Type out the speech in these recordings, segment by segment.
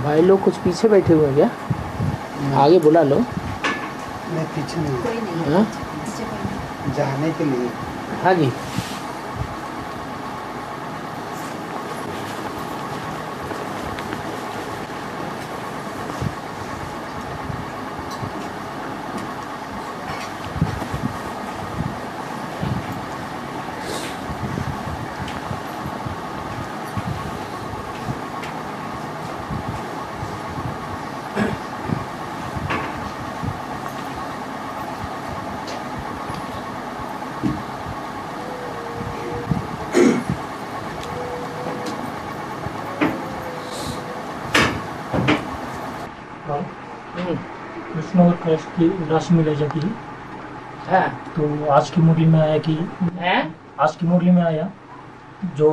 भाई लोग कुछ पीछे बैठे हुए हैं क्या? आगे बुला लो। नहीं पीछे नहीं, कोई नहीं हाँ? पीछे कोई नहीं। जाने के लिए। हाँ जी। कृष्ण और कृष्ण की राशि मिलाई जाती है। हाँ। तो आज की मुरली में आया कि हैं? आज की मुरली में आया जो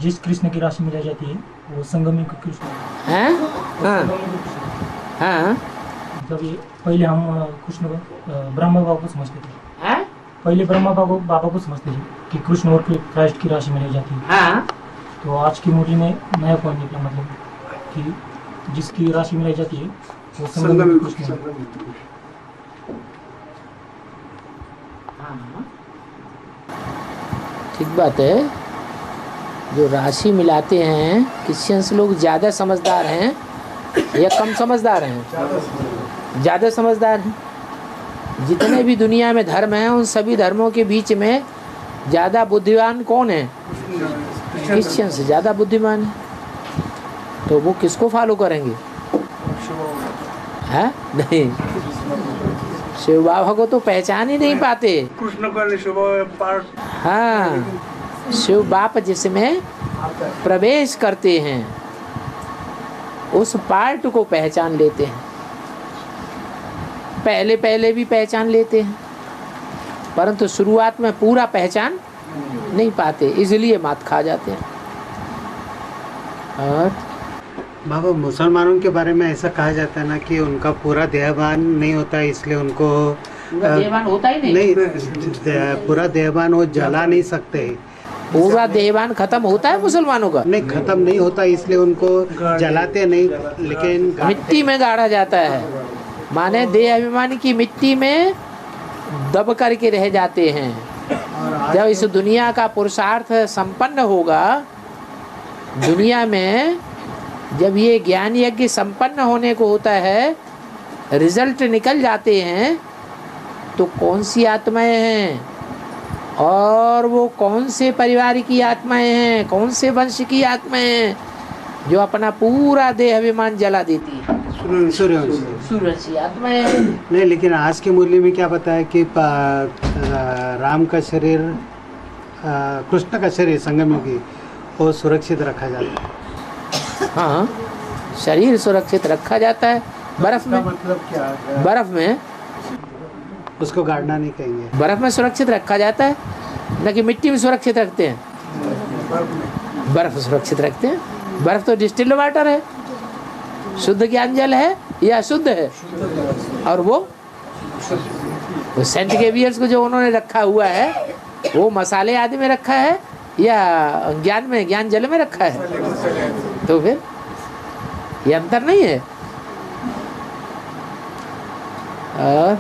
जिस कृष्ण की राशि मिलाई जाती है वो संगमी का कृष्ण है। हैं? हाँ। संगमी का कृष्ण है। हाँ। मतलब ये पहले हम कृष्ण को ब्रह्मा बाबा को समझते थे। हैं? पहले ब्रह्मा बाबा को समझते थे कि कृष्ण और क्राइस्ट की राशि मिलाई जाती है। हाँ। तो आज की मुरली में नया पॉइंट निकला, मतलब कि जिसकी राशि मिलाई जाती है वो संगमी कृष्ण है। हाँ। ठीक बात है। जो राशि मिलाते हैं क्रिश्चियंस लोग ज़्यादा समझदार हैं या कम समझदार हैं? ज़्यादा समझदार हैं। जितने भी दुनिया में धर्म हैं उन सभी धर्मों के बीच में ज़्यादा बुद्धिमान कौन है? क्रिश्चियंस ज़्यादा बुद्धिमान है। तो वो किसको फॉलो करेंगे? है नहीं, शिव बाबा को तो पहचान ही नहीं पाते। कृष्ण को हाँ, शिव बाप जिसमें प्रवेश करते हैं उस पार्ट को पहचान लेते हैं। पहले पहले भी पहचान लेते हैं परंतु शुरुआत में पूरा पहचान नहीं पाते, इसलिए मात खा जाते हैं। और बाबा मुसलमानों के बारे में ऐसा कहा जाता है ना कि उनका पूरा देहभान नहीं होता, इसलिए उनको देहभान होता ही नहीं। पूरा देहभान वो जला नहीं सकते। पूरा देहभान खत्म होता है मुसलमानों का? नहीं, खत्म नहीं होता, इसलिए उनको जलाते नहीं, लेकिन मिट्टी में गाड़ा जाता है। माने देह अभिमान की मिट्टी में दब करके रह जाते हैं। जब इस दुनिया का पुरुषार्थ संपन्न होगा, दुनिया में जब ये ज्ञान यज्ञ संपन्न होने को होता है, रिजल्ट निकल जाते हैं, तो कौन सी आत्माएं हैं और वो कौन से परिवार की आत्माएं हैं, कौन से वंश की आत्माएं हैं जो अपना पूरा देह अभिमान जला देती है? सूर्यवंशी आत्माएं हैं। नहीं, लेकिन आज की मुरली में क्या बताया कि राम का शरीर, कृष्ण का शरीर संगम की वो सुरक्षित रखा जाता है। हाँ, शरीर सुरक्षित रखा जाता है। बर्फ में, मतलब क्या? बर्फ में उसको गाड़ना नहीं कहेंगे। बर्फ में सुरक्षित रखा जाता है, न कि मिट्टी में सुरक्षित रखते हैं। बर्फ सुरक्षित रखते हैं। बर्फ तो डिस्टिल्ड वाटर है, शुद्ध ज्ञान जल है या अशुद्ध है? और वो सेंट गेवियर्स को जो उन्होंने रखा हुआ है वो मसाले आदि में रखा है या ज्ञान में, ज्ञान जल में रखा है? तो फिर ये अंतर नहीं है। और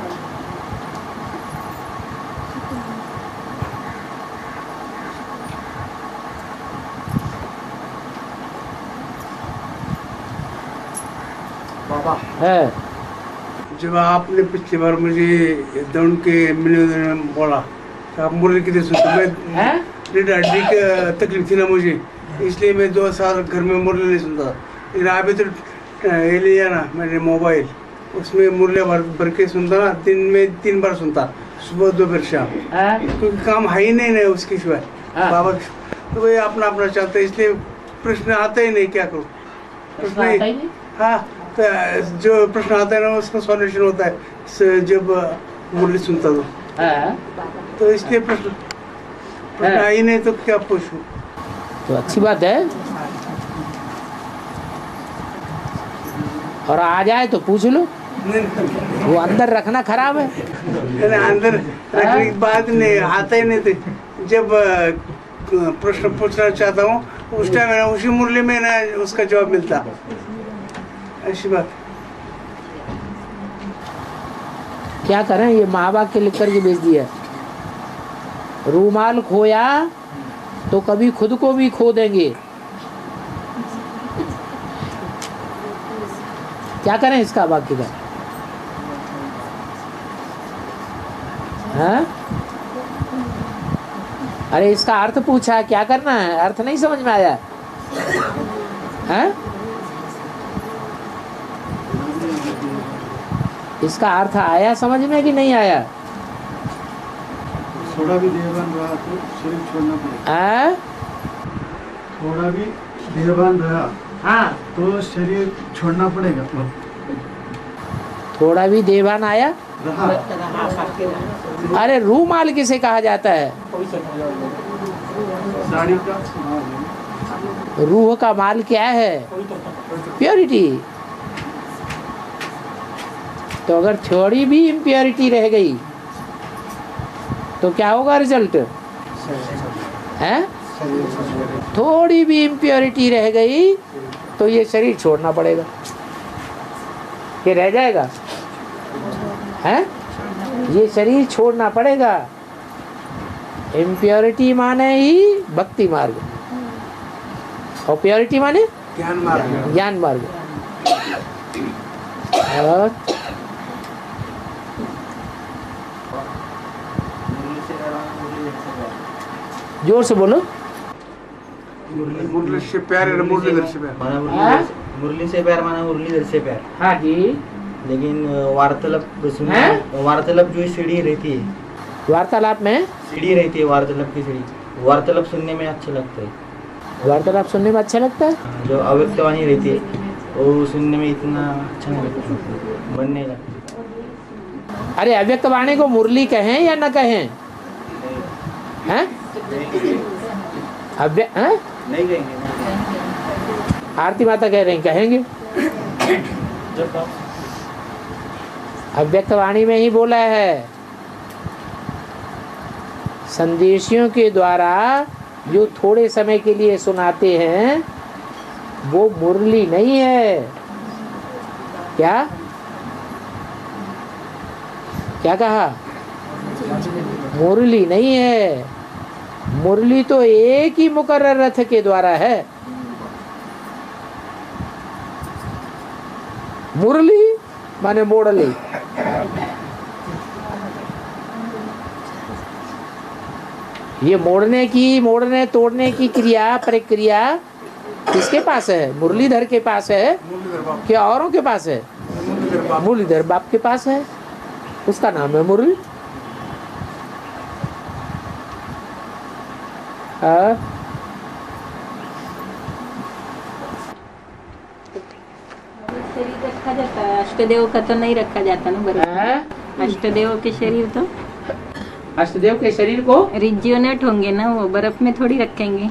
बाबा है जब आपने पिछली बार मुझे दौड़ के मिलने बोला तो आप मुरली की सुनते, मैं रीढ़ हड्डी की तकलीफ थी ना मुझे, इसलिए मैं 2 साल घर में मुरली नहीं सुनता। लेकिन अभी तो ये लिया ना मैंने मोबाइल, उसमें मुरली भर के सुनता ना, दिन में 3 बार सुनता, सुबह दोपहर शाम, क्योंकि काम है ही नहीं ना उसके सिवाय। बाबा तो वही अपना अपना चाहते, इसलिए प्रश्न आता ही नहीं, क्या करूँ? प्रश्न हाँ, तो जो प्रश्न आता है ना उसका सॉल्यूशन होता है जब मुरली सुनता तो इसलिए प्रश्न आ ही नहीं तो क्या पूछूं? तो अच्छी बात है। और आ जाए तो पूछ लो, वो अंदर रखना खराब है। अंदर रखने की बात नहीं, आता ही नहीं थे। जब प्रश्न पूछना चाहता हूँ उस टाइम उसी मुरली में ना उसका जवाब मिलता। ऐसी बात। क्या करें, ये माँ बाप के लिख करके बेच दिया। रूमाल खोया तो कभी खुद को भी खो देंगे। क्या करें इसका वाक्य का? हाँ? अरे इसका अर्थ पूछा, क्या करना है? अर्थ नहीं समझ में आया? हाँ? इसका अर्थ आया समझ में कि नहीं आया? थोड़ा भी देहवान रहा तो शरीर छोड़ना पड़ेगा। हाँ? थोड़ा भी देहवान रहा हाँ, तो शरीर छोड़ना पड़ेगा। थोड़ा भी देवान आया। रहा अरे रूमाल किसे कहा जाता है? साड़ी का रूह का माल क्या है? प्योरिटी। तो अगर थोड़ी भी इम्प्योरिटी रह गई तो क्या होगा रिजल्ट? हैं? थोड़ी भी इम्प्योरिटी रह गई तो ये शरीर छोड़ना पड़ेगा। ये रह जाएगा? हैं? ये शरीर छोड़ना पड़ेगा। इम्प्योरिटी माने ही भक्ति मार्ग, और प्योरिटी माने ज्ञान मार्ग। ज्ञान मार्ग। और जोर से बोलो। मुरली से प्यार है, मुरलीधर से प्यार। माना हाँ? मुरली से प्यार, माना मुरलीधर से प्यार। हाँ जी। लेकिन वार्तालाप हैं? वार्तालाप जो सीढ़ी रहती है, वार्तालाप में सीढ़ी रहती है, वार्तालाप की सीढ़ी, वार्तालाप सुनने में अच्छा लगता है। वार्तालाप सुनने में अच्छा लगता है। जो अव्यक्तवाणी रहती है वो सुनने में इतना अच्छा नहीं लगता, मन नहीं लगता। अरे अव्यक्त वाणी को मुरली कहें या न कहें? हैं? हैं? नहीं कहेंगे। आरती माता कह रही कहेंगे। अव्यक्त वाणी में ही बोला है। संदेशियों के द्वारा जो थोड़े समय के लिए सुनाते हैं वो मुरली नहीं है। क्या क्या कहा? मुरली नहीं है। मुरली तो एक ही मुकर्रर रथ के द्वारा है। मुरली माने मोड़ली। ये मोड़ने तोड़ने की क्रिया प्रक्रिया किसके पास है? मुरलीधर के पास है क्या औरों के पास है? मुरलीधर बाप के पास है, उसका नाम है मुरली। शरीर रखा जाता है, अष्टदेव का तो नहीं रखा जाता ना बर्फ। अष्टदेव के शरीर तो अष्टदेव के शरीर को रिज्यूनेट होंगे ना, वो बर्फ में थोड़ी रखेंगे।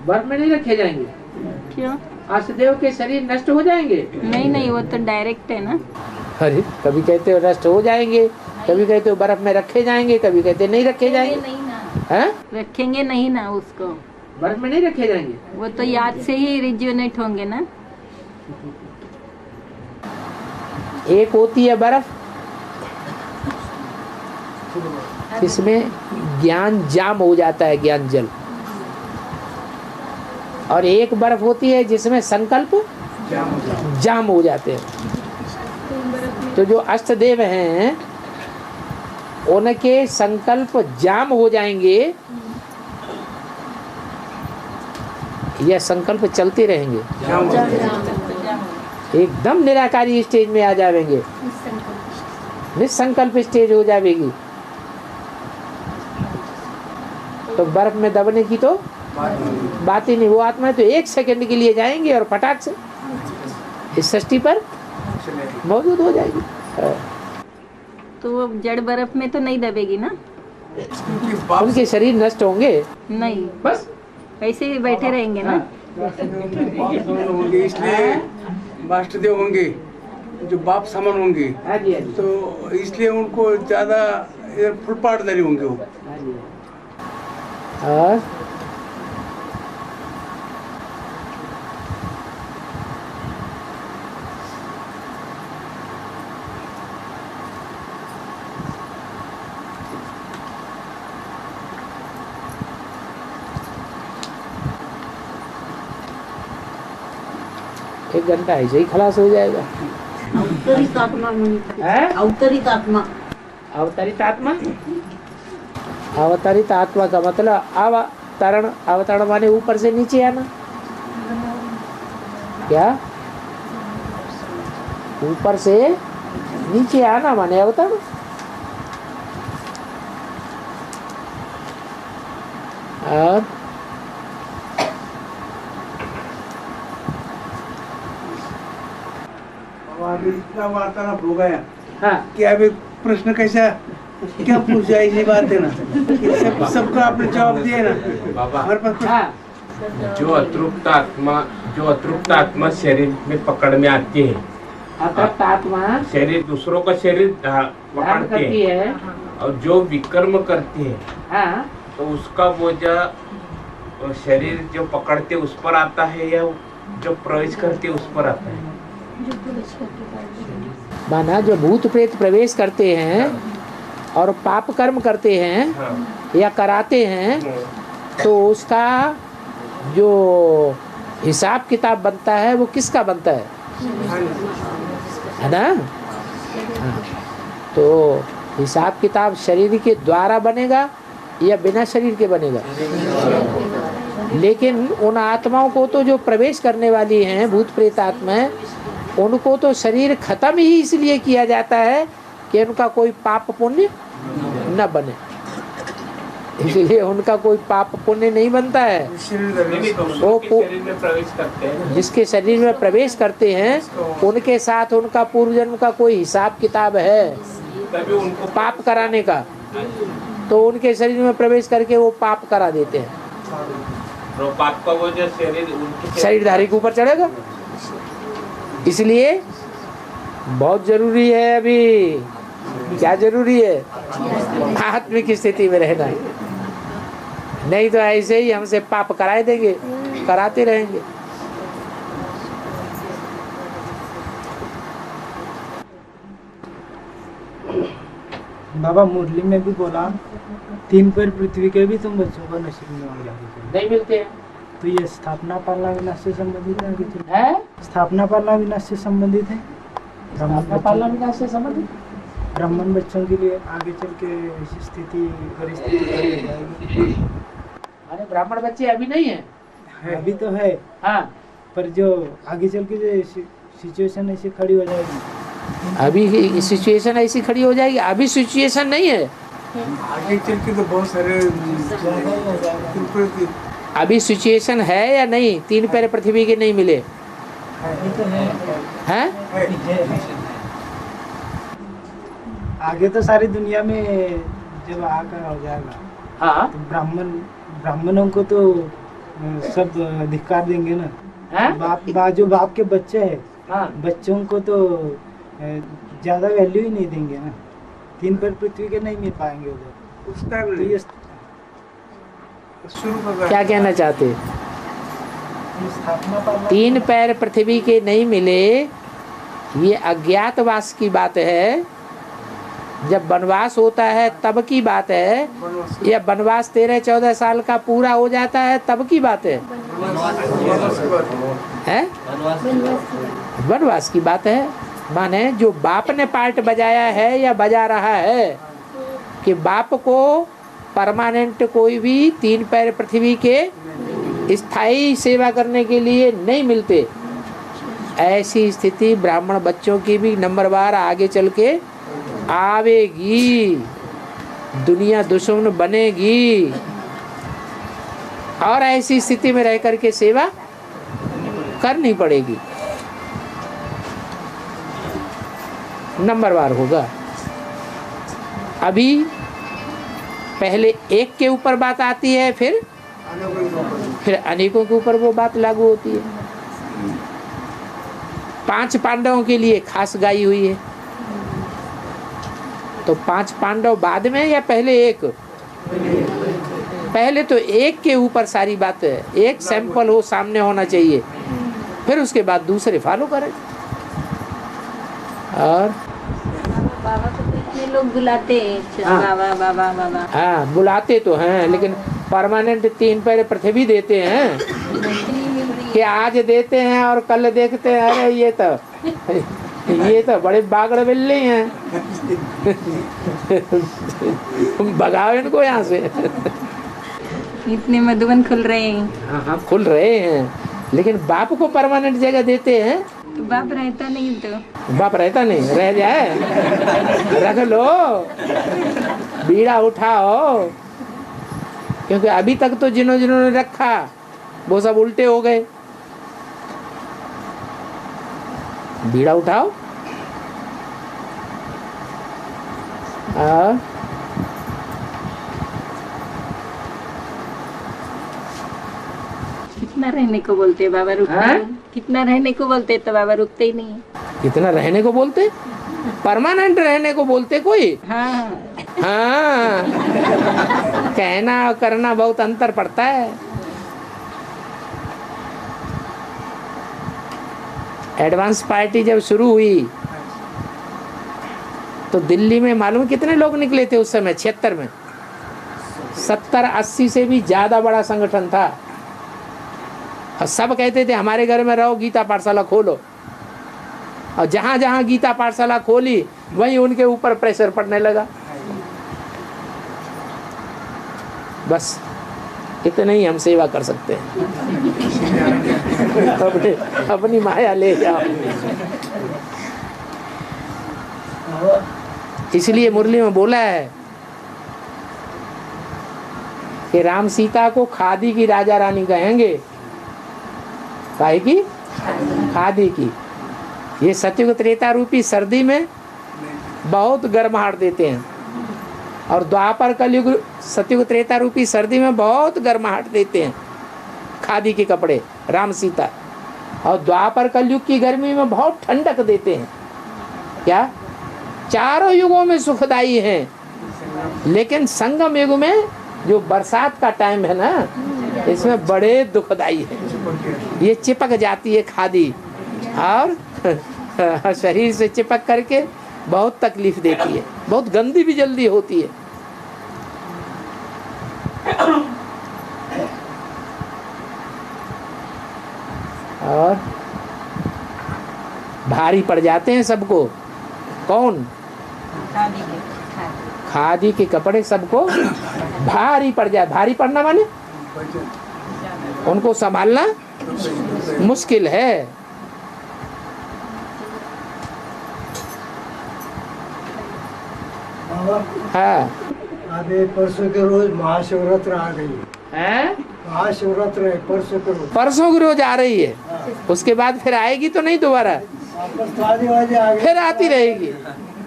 बर्फ में नहीं रखे जाएंगे। क्यों? अष्टदेव के शरीर नष्ट हो जाएंगे? नहीं, वो तो डायरेक्ट है ना। अरे कभी कहते हो नष्ट हो जाएंगे, कभी कहते हो बर्फ में रखे जाएंगे, कभी कहते नहीं रखे जाएंगे। नहीं ना, हैं? रखेंगे नहीं ना उसको, बर्फ में नहीं रखे जाएंगे। वो तो याद से ही रिज्यूनेट होंगे ना। एक होती है बर्फ, इसमें ज्ञान जाम हो जाता है, ज्ञान जल। और एक बर्फ होती है जिसमें संकल्प जाम हो जाते हैं। तो जो अष्टदेव हैं उनके संकल्प जाम हो जाएंगे या संकल्प चलते रहेंगे? एकदम निराकारी स्टेज में आ जाएंगे, निसंकल्प स्टेज हो जाएगी। तो बर्फ में दबने की तो बात ही नहीं। वो आत्मा तो एक सेकंड के लिए जाएंगे और फटाक से इस सृष्टि पर मौजूद हो जाएगी। तो वो जड़ बर्फ में तो नहीं दबेगी ना। उनके शरीर नष्ट होंगे नहीं, बस ऐसे ही बैठे रहेंगे ना। होंगे इसलिए वाष्टदेव होंगे जो बाप समान होंगे, तो इसलिए उनको ज्यादा फुल पाटदारी होंगे वो। और 1 घंटा ऐसे ही खलास हो जाएगा। अवतरित आत्मा हैं? अवतरित आत्मा अवतरित आत्मा, अवतरित आत्मा का मतलब अवतरण, अवतरण माने ऊपर से नीचे आना। क्या? ऊपर से नीचे आना माने अवतरण। और अब इतना वार्तालाप हो गया हाँ कि अब एक प्रश्न कैसा क्या पूछा, ऐसी बात है ना कि सबका आपने जवाब दिया ना। हमारे पास कुछ- हाँ जो अतृप्त आत्मा शरीर में पकड़ में आती है, अतृप्त आत्मा शरीर दूसरों का शरीर धारण पकड़ती करती है, है। और जो विकर्म करती है हाँ तो उसका बोझा शरीर जो पकड़ते उस पर आता है या जो प्रवेश करते उस पर आता है? माना जो भूत प्रेत प्रवेश करते हैं और पाप कर्म करते हैं हाँ। या कराते हैं, तो उसका जो हिसाब किताब बनता है वो किसका बनता है ना? हाँ। तो हिसाब किताब शरीर के द्वारा बनेगा या बिना शरीर के बनेगा? लेकिन उन आत्माओं को तो जो प्रवेश करने वाली हैं, भूत प्रेत आत्माएं, उनको तो शरीर खत्म ही इसलिए किया जाता है कि उनका कोई पाप पुण्य न बने, इसलिए उनका कोई पाप पुण्य नहीं बनता है। वो शरीर में प्रवेश करते हैं, जिसके शरीर में प्रवेश करते हैं उनके साथ उनका पूर्व जन्म का कोई हिसाब किताब है तभी उनको पाप कराने का, तो उनके शरीर में प्रवेश करके वो पाप करा देते हैं। तो पाप का वो जो शरीर उनके शरीरधारी के ऊपर चढ़ेगा। इसलिए बहुत जरूरी है, अभी क्या जरूरी है? आत्मिक स्थिति में रहना, नहीं तो ऐसे ही हमसे पाप कराए देंगे, कराते रहेंगे। बाबा मुरली में भी बोला 3 पैर पृथ्वी के भी तुम बच्चों का नसीब में हो जाएगी। नहीं मिलते हैं। तो ये स्थापना पालना विनाश से संबंधित है आगे चल के? है? स्थापना पालना विनाश से संबंधित है। अपना पालन विकास से संबंधित ब्राह्मण बच्चों के लिए आगे चल के ऐसी स्थिति परिस्थिति खड़ी हो जाएगी। माने ब्राह्मण बच्चे अभी नहीं है। अभी तो है, हाँ, पर जो आगे चल के जो सिचुएशन ऐसी खड़ी हो जाएगी, अभी सिचुएशन ऐसी खड़ी हो जाएगी। अभी सिचुएशन नहीं है, आगे चल के तो बहुत सारे अभी सिचुएशन है या नहीं? 3 पैर पृथ्वी के नहीं मिले हैं? आगे तो सारी दुनिया में जब आकर हो जाएगा हाँ, तो ब्राह्मणों को तो सब धिक्कार देंगे ना। हैं? जो बाप के बच्चे हैं, हाँ, बच्चों को तो ज्यादा वैल्यू ही नहीं देंगे ना। 3 पैर पृथ्वी के नहीं मिल पाएंगे उधर। उस टाइम तो ये शुरू का क्या कहना चाहते? स्थापना पालना 3 पैर पृथ्वी के नहीं मिले, ये अज्ञातवास की बात है। जब वनवास होता है तब की बात है, या वनवास 13-14 साल का पूरा हो जाता है तब की बात है? हैं? वनवास की बात है। माने जो बाप ने पार्ट बजाया है या बजा रहा है कि बाप को परमानेंट कोई भी 3 पैर पृथ्वी के स्थायी सेवा करने के लिए नहीं मिलते, ऐसी स्थिति ब्राह्मण बच्चों की भी नंबरवार आगे चल के आवेगी। दुनिया दुश्मन बनेगी और ऐसी स्थिति में रह करके सेवा करनी पड़ेगी, नंबरवार होगा। अभी पहले एक के ऊपर बात आती है, फिर अनेकों के ऊपर वो बात लागू होती है। 5 पांडवों के लिए खास गाई हुई है, तो 5 पांडव बाद में या पहले एक? पहले तो एक के ऊपर सारी बात है, एक सैंपल हो सामने होना चाहिए, फिर उसके बाद दूसरे फॉलो करें। और बाबा को तो इतने लोग बुलाते हैं, हाँ। बाबा बाबा बाबा। हाँ, बुलाते तो हैं, लेकिन परमानेंट 3 पैर पृथ्वी देते हैं। नौकरी मिल रही कि आज देते हैं और कल देखते हैं अरे ये तो बड़े बागड़ बिल्ली हैं। भगाओ इनको यहाँ से। इतने मधुबन खुल रहे हैं। हाँ खुल रहे हैं, लेकिन बाप को परमानेंट जगह देते हैं तो बाप रहता नहीं, तो बाप रहता नहीं, रह जाए रख लो, बीड़ा उठाओ। क्योंकि अभी तक तो जिन्होंने रखा वो सब उल्टे हो गए। बीड़ा उठाओ। कितना रहने को बोलते बाबा रुकते नहीं। कितना रहने को बोलते तो बाबा रुकते ही नहीं। कितना रहने को बोलते? परमानेंट रहने को बोलते कोई। हाँ हाँ कहना और करना बहुत अंतर पड़ता है। एडवांस पार्टी जब शुरू हुई तो दिल्ली में मालूम कितने लोग निकले थे उस समय? 76 में 70-80 से भी ज्यादा बड़ा संगठन था। और सब कहते थे हमारे घर में रहो, गीता पाठशाला खोलो। और जहां जहां गीता पाठशाला खोली वहीं उनके ऊपर प्रेशर पड़ने लगा। बस इतने ही हम सेवा कर सकते हैं। अपनी माया ले जाओ। इसलिए मुरली में बोला है कि राम सीता को खादी की राजा रानी कहेंगे। काहे की? खादी की। ये सतयुग त्रेता रूपी सर्दी में बहुत गर्माहट देते हैं, और द्वापर कलयुग सतयुग त्रेता रूपी सर्दी में बहुत गर्माहट देते हैं खादी के कपड़े राम सीता। और द्वापर कलयुग की गर्मी में बहुत ठंडक देते हैं। क्या? चारों युगों में सुखदाई हैं, लेकिन संगम युग में जो बरसात का टाइम है ना, इसमें बड़े दुखदाई है। ये चिपक जाती है खादी, और शरीर से चिपक करके बहुत तकलीफ देती है, बहुत गंदी भी जल्दी होती है। और भारी पड़ जाते हैं सबको। कौन? खादी के कपड़े सबको भारी पड़ जाए। भारी पड़ना माने उनको संभालना मुश्किल है। हाँ, अभी परसों के रोज महाशिवरात्रि आ गई है। महाशिवरात्रि है परसों के रोज। परसों की रोज आ रही है। उसके बाद फिर आएगी तो नहीं दोबारा? वापस ताज़ी वाजी आ गई, फिर आती रहेगी।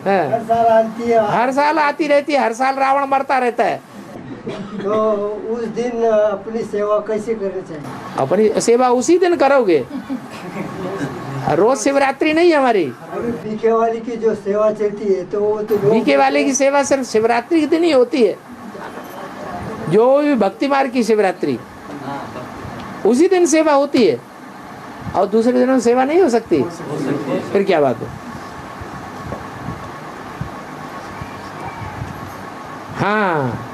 हाँ। हर साल आती है। हर साल आती रहती है। हर साल रावण मरता रहता है। तो उस दिन अपनी सेवा कैसे करनी चाहिए? अपनी सेवा उसी दिन करोगे। रोज शिवरात्रि नहीं हमारी। अभी बीके वाली की जो सेवा चलती है तो वो तो बीके वाले की सेवा सिर्फ शिवरात्रि के दिन ही होती है। जो भी भक्ति मार्ग की शिवरात्रि, उसी दिन सेवा होती है, और दूसरे दिनों सेवा नहीं हो सकती। फिर क्या बात है? हाँ,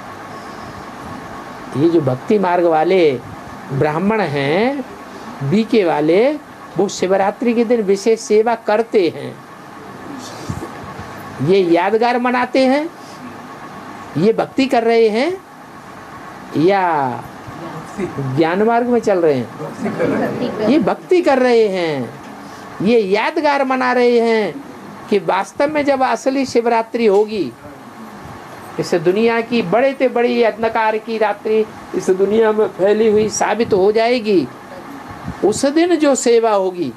ये जो भक्ति मार्ग वाले ब्राह्मण हैं, बीके वाले, वो शिवरात्रि के दिन विशेष सेवा करते हैं। ये यादगार मनाते हैं, ये भक्ति कर रहे हैं या ज्ञान मार्ग में चल रहे हैं? ये भक्ति कर रहे हैं, ये यादगार मना रहे हैं कि वास्तव में जब असली शिवरात्रि होगी, इस दुनिया की बड़े से बड़ी अंधकार की रात्रि इस दुनिया में फैली हुई साबित हो जाएगी, उस दिन जो सेवा होगी,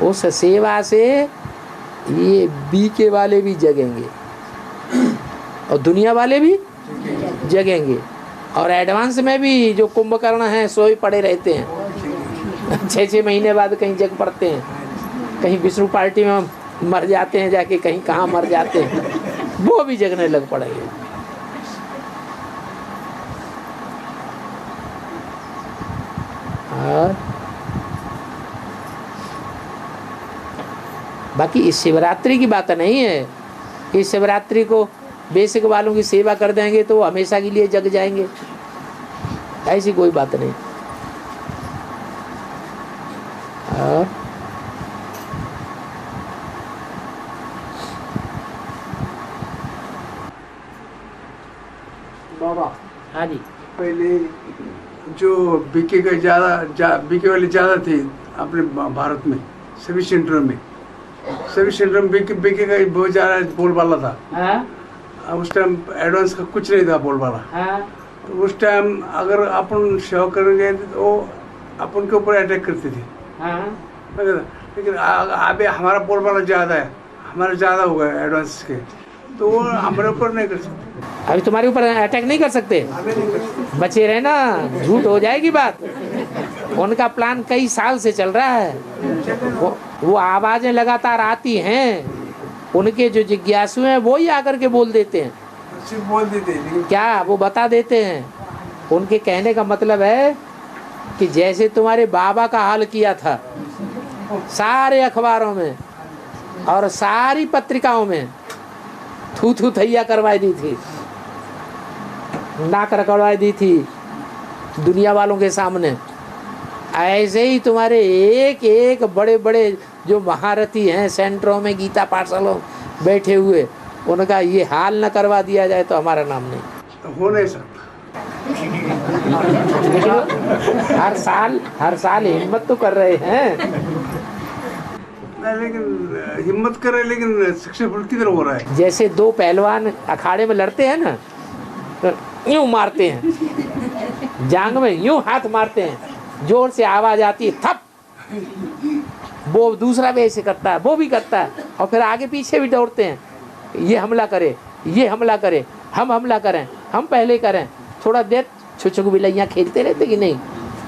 उस सेवा से ये बीके वाले भी जगेंगे और दुनिया वाले भी जगेंगे। और एडवांस में भी जो कुंभकर्ण हैं सोए पड़े रहते हैं, 6-6 महीने बाद कहीं जग पड़ते हैं, कहीं विष्णु पार्टी में मर जाते हैं जाके, कहीं कहाँ मर जाते हैं, वो भी जगने लग पड़ेंगे। और बाकी इस शिवरात्रि की बात नहीं है। इस शिवरात्रि को बेसिक वालों की सेवा कर देंगे तो वो हमेशा के लिए जग जाएंगे। ऐसी कोई बात नहीं। और बाबा हाँ जी, पहले जो बीके का बीके वाले ज़्यादा थे अपने भारत में, सभी सेंटरों में बीके का बहुत ज़्यादा बोलबाला था। हाँ उस टाइम एडवांस का कुछ नहीं था बोलबाला। हाँ तो उस टाइम अगर अपन सेवा करने गए थे तो अपन के ऊपर अटैक करते थे। हाँ लेकिन अभी हमारा बोलबाला ज़्यादा है, हमारा ज़्यादा हो गया एडवांस के, तो वो हमारे ऊपर नहीं कर सकते। अभी तुम्हारे ऊपर अटैक नहीं कर सकते, हमें नहीं कर सकते। बचे रहे ना, झूठ हो जाएगी बात। उनका प्लान कई साल से चल रहा है, वो आवाजें लगातार आती हैं, उनके जो जिज्ञासु हैं वो ही आकर के बोल देते हैं। सिर्फ बोल देते हैं, लेकिन क्या वो बता देते हैं। उनके कहने का मतलब है कि जैसे तुम्हारे बाबा का हाल किया था, सारे अखबारों में और सारी पत्रिकाओं में थू थू थैया करवाई दी थी, नाक रगड़वाई दी थी दुनिया वालों के सामने, ऐसे ही तुम्हारे एक एक बड़े बड़े जो महारथी हैं सेंटरों में, गीता पाठशालों बैठे हुए, उनका ये हाल न करवा दिया जाए तो हमारा नाम नहीं। हो नहीं सकता। लेकिन हर साल हिम्मत तो कर रहे हैं। नहीं, लेकिन हिम्मत करे, लेकिन सक्सेसफुल किधर हो रहा है। जैसे दो पहलवान अखाड़े में लड़ते हैं ना, तो यूं मारते हैं, जांग में यूं हाथ मारते हैं, जोर से आवाज आती है थप, वो दूसरा भी ऐसे करता है, वो भी करता है, और फिर आगे पीछे भी दौड़ते हैं, ये हमला करे, ये हमला करे, हम हमला करें, हम पहले करें। थोड़ा देर छुछुक बिलैया खेलते रहते कि नहीं,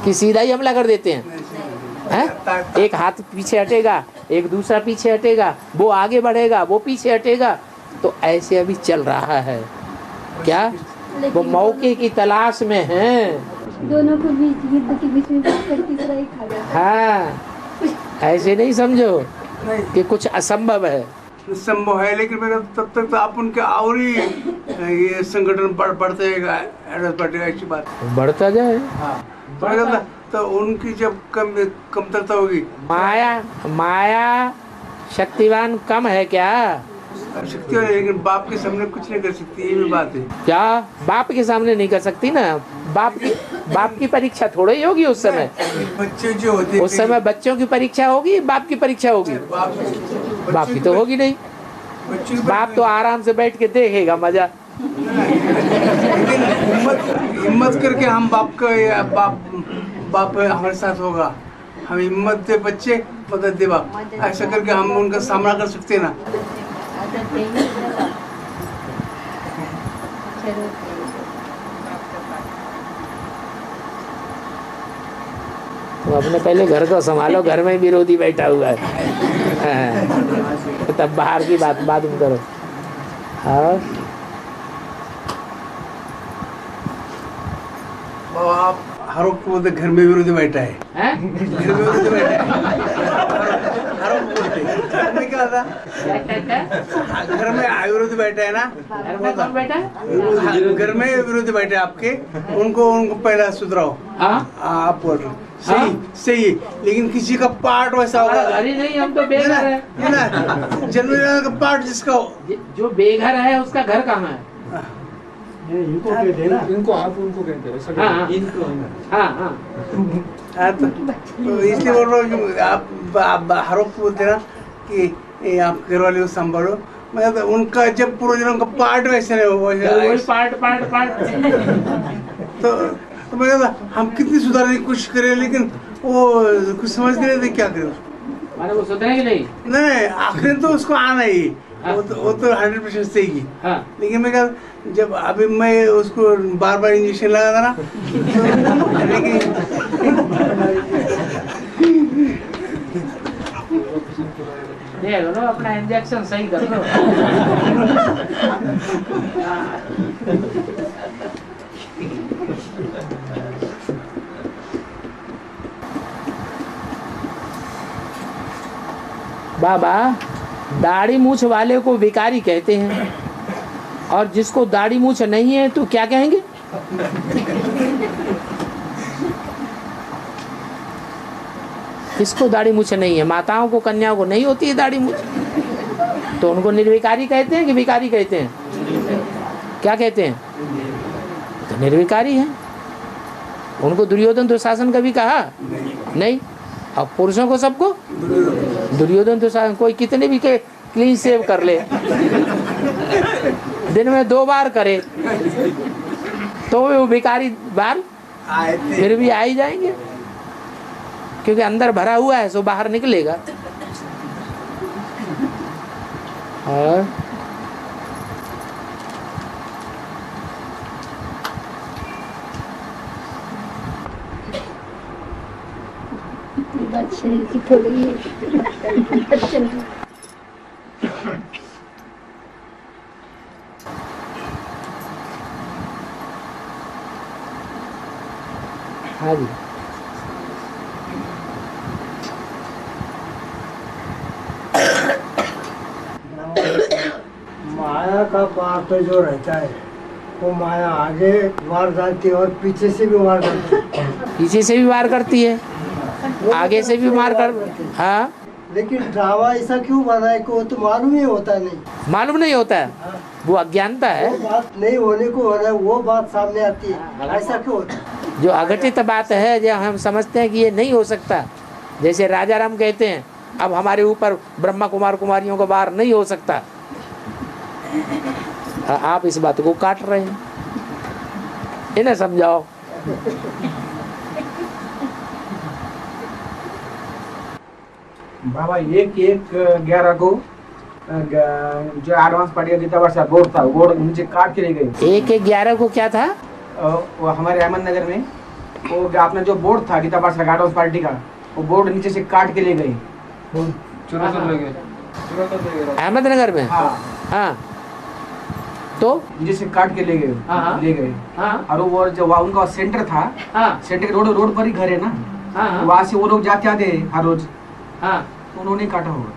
कि सीधा ही हमला कर देते हैं। एक हाथ पीछे हटेगा, एक दूसरा पीछे हटेगा, वो आगे बढ़ेगा, वो पीछे हटेगा, तो ऐसे अभी चल रहा है। क्या वो मौके की तलाश में हैं। दोनों को बीच युद्ध के बीच में तीसरा ही खा गया। हाँ, ऐसे नहीं समझो कि कुछ असंभव है। संभव है, लेकिन मेरा तब तक तो आप उनके और ही ये संगठन बढ़ते रहेगा, ऐसी बात बढ़ता जाए। हाँ, तो उनकी जब कमतरता होगी। माया शक्तिवान कम है क्या? शक्ति है, लेकिन बाप के सामने कुछ नहीं कर सकती, ये भी बात है। क्या बाप के सामने नहीं कर सकती ना? बाप की परीक्षा थोड़ी ही होगी उस समय। बच्चे जो होते उस समय बच्चों की परीक्षा होगी, बाप की परीक्षा होगी? बाप की तो होगी नहीं। बाप तो आराम से बैठ के देखेगा मजा। हिम्मत करके हम बाप हमारे साथ होगा, हम हिम्मत दे बच्चे, मदद दे बाप, ऐसा करके हम उनका सामना कर सकते हैं ना। तो अपने पहले घर को संभालो, घर में विरोधी बैठा हुआ है, तो तब बाहर की बात तुम करो। और आप हर वक्त बोलते घर में विरोधी बैठा है, घर में विरोधी बैठा है, हर वक्त बोलते क्या था, घर में विरोधी बैठा है ना, घर में विरोधी बैठे आपके, उनको पहला सुधराओ। आप बोल रहे सही है, लेकिन किसी का पार्ट वैसा होगा। अरे नहीं, हम तो बेघर है ना, जनरल का पार्ट जिसका हो, जो बेघर है उसका घर कहाँ है? इनको कहते हैं ना, इनको आप उनको कहते हैं। हाँ इनको हाँ, तो इसलिए बोल रहा हूँ कि आप हर वक्त बोलते ना कि आप घर वाले को संभालो, मतलब उनका जब पूर्वजों का पार्ट वैसे नहीं हो, वही पार्ट तो मैं कहता हम कितनी सुधारने की कोशिश करें, लेकिन वो कुछ समझ नहीं रहे क्या करें। माने वो सुधरेगी नहीं, आखिर तो उसको आना ही, वो तो 100% सही है। हाँ। लेकिन मैं कहता जब अभी मैं उसको बार बार इंजेक्शन लगा था ना, देखो ना, अपना इंजेक्शन सही कर लो। बाबा, दाढ़ी मूछ वाले को भिखारी कहते हैं, और जिसको दाढ़ी मूछ नहीं है तो क्या कहेंगे? किसको दाढ़ी मूछ नहीं है? माताओं को, कन्याओं को नहीं होती है दाढ़ी मूछ, तो उनको निर्विकारी कहते हैं कि विकारी कहते हैं? क्या कहते हैं? तो निर्विकारी है। उनको दुर्योधन दुशासन कभी कहा नहीं। अब पुरुषों को सबको दुर्योधन दुशासन, कोई कितने भी क्लीन शेव कर ले, दिन में 2 बार करे, तो वो विकारी बाल फिर भी आ ही जाएंगे, क्योंकि अंदर भरा हुआ है सो बाहर निकलेगा। और बात शरीर की थोड़ी चल रही। हाँ जी, माया का पार्ट जो रहता है वो माया आगे वार डालती है और पीछे से भी वार डालती है। पीछे से भी वार करती है, आगे से भी मार कर। हाँ, लेकिन ड्रामा ऐसा क्यों बना है कि वो तो मालूम ही होता नहीं। मालूम नहीं होता है, वो अज्ञानता है। वो बात नहीं होने को हो रहा है, वो बात सामने आती है, ऐसा क्यों होता है? जो अघटित बात है, जो हम समझते हैं कि ये नहीं हो सकता, जैसे राजा राम कहते हैं अब हमारे ऊपर ब्रह्मा कुमार कुमारियों का वार नहीं हो सकता, आप इस बात को काट रहे हैं, इन्हें समझाओ। बाबा 1/11 को जो एडवांस पार्टी गीता वर्षा बोर्ड था, बोर्ड नीचे काट के ले गए। 1/11 को क्या था? वो हमारे अहमदनगर में वो अपना जो बोर्ड था गीता वर्षा एडवांस पार्टी का, वो बोर्ड नीचे से काट के ले गए, चुरा कर ले गए अहमदनगर में। हाँ हाँ, तो नीचे से काट के ले गए। हाँ, ले गए। हाँ, और वो जो वहाँ उनका सेंटर था, हाँ, सेंटर रोड पर ही घर है ना, हाँ, तो वहाँ से वो लोग जाते आते हैं हर रोज, हाँ, तो उन्होंने काटा होगा।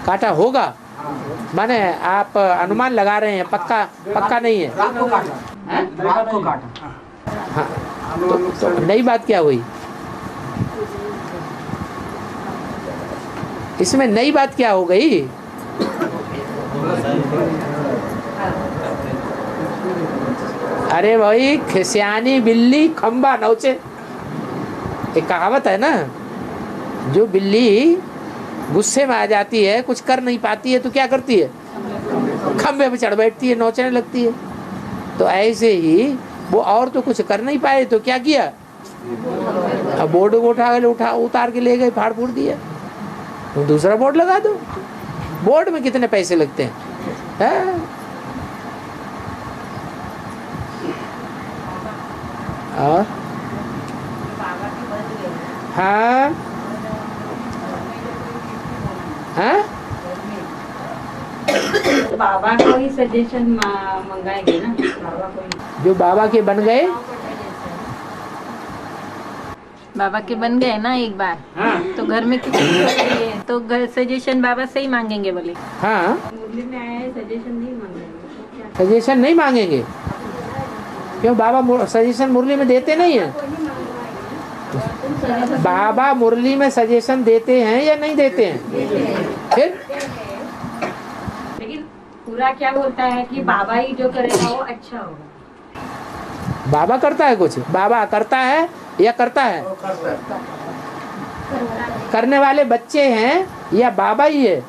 काटा होगा माने आप अनुमान लगा रहे हैं, पक्का नहीं है। रात को काटा, रात को काटा। हाँ, तो नई बात क्या हुई इसमें? नई बात क्या हो गई? अरे भाई, सियानी बिल्ली खंबा नौचे, एक कहावत है ना, जो बिल्ली गुस्से में आ जाती है, कुछ कर नहीं पाती है, तो क्या करती है? खंबे पे चढ़ बैठती है, नोचने लगती है। तो ऐसे ही वो और तो कुछ कर नहीं पाए, तो क्या किया? अब बोर्ड को उतार के ले गए, फाड़ फूड़ दिया। तो दूसरा बोर्ड लगा दो। बोर्ड में कितने पैसे लगते हैं? और हाँ, हाँ, बाबा को ही सजेशन मंगाएंगे ना, बाबा को ही। जो बाबा के बन गए, बाबा के बन गए ना एक बार, हाँ, तो घर में किसी को तो घर सजेशन बाबा से ही मांगेंगे बोले। हाँ, मुरली में आया है, सजेशन नहीं मांगेंगे। सजेशन नहीं मांगेंगे, क्यों? बाबा सजेशन मुरली में देते नहीं है। बाबा मुरली में सजेशन देते हैं या नहीं देते हैं? फिर लेकिन पूरा क्या बोलता है कि बाबा ही जो करेगा वो अच्छा होगा। बाबा करता है कुछ? बाबा करता है या करता है? करने वाले बच्चे हैं या बाबा ही है?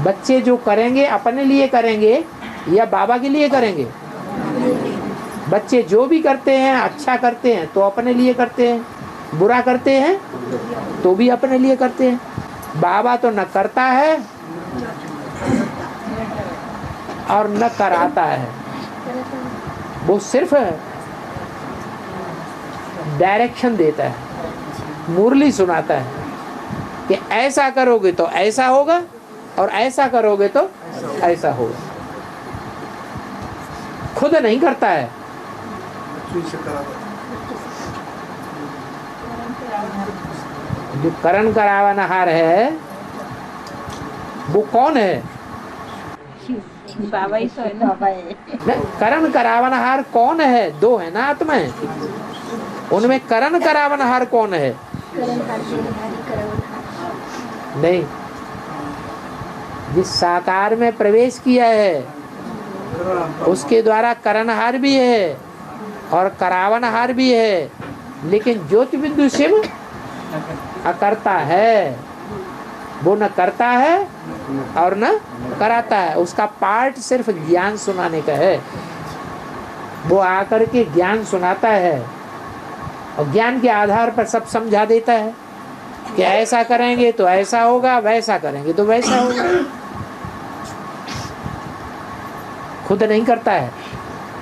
बच्चे जो करेंगे अपने लिए करेंगे या बाबा के लिए करेंगे? बच्चे जो भी करते हैं, अच्छा करते हैं तो अपने लिए करते हैं, बुरा करते हैं तो भी अपने लिए करते हैं। बाबा तो न करता है और न कराता है, वो सिर्फ डायरेक्शन देता है, मुरली सुनाता है कि ऐसा करोगे तो ऐसा होगा और ऐसा करोगे तो ऐसा होगा। खुद नहीं करता है। जो करण करावनहार है वो कौन है? बाबा ही तो है ना। करण करावनहार कौन है? दो है ना आत्मा है। उनमें करण करावनहार कौन है? नहीं, जिस साकार में प्रवेश किया है उसके द्वारा करणहार भी है और करावनहार भी है, लेकिन ज्योति बिंदु शिव अकर्ता है। वो न करता है और न कराता है, उसका पार्ट सिर्फ ज्ञान सुनाने का है। वो आकर के ज्ञान सुनाता है और ज्ञान के आधार पर सब समझा देता है कि ऐसा करेंगे तो ऐसा होगा, वैसा करेंगे तो वैसा होगा। खुद नहीं करता है,